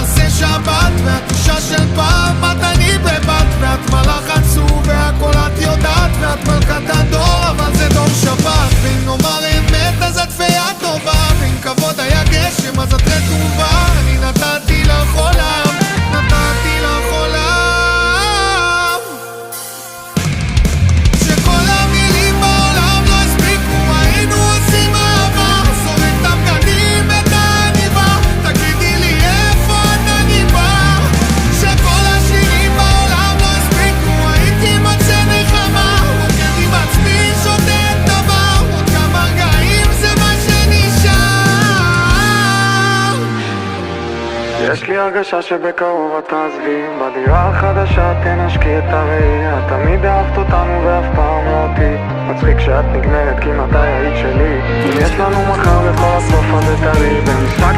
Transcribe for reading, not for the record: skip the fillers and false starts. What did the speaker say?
נעשה שבת ואת אישה של פעם, את אני בבת ואת מלאך עצוב והכל את יודעת, ואת מלכת הדור אבל זה דור שבת. ואם נאמר אמת אז את פיה טובה, ואם כבוד היה גשם אז את רטובה. אני נתתי לך עולם, נתתי לך עולם, שכל המילים בעולם לא הספיקו. היינו עושים אהבה, שורק את הבגדים את העניבה. תגידי לי איפה את עניבה, שכל השירים בעולם לא הספיקו. הייתי מצא נחמה, רוקד עם עצמי שותה את דבר. עוד כמה רגעים זה מה שנשאר. יש לי הרגשה שבקרוב את תעזבי, בדירה החדשה תנשקי את הראייה. תמיד אהבת אותנו ואף פעם לא אותי, מצחיק שאת נגמרת כי מתי היית שלי. אם יש לנו מחר וכל הסוף הזה טרי במשחק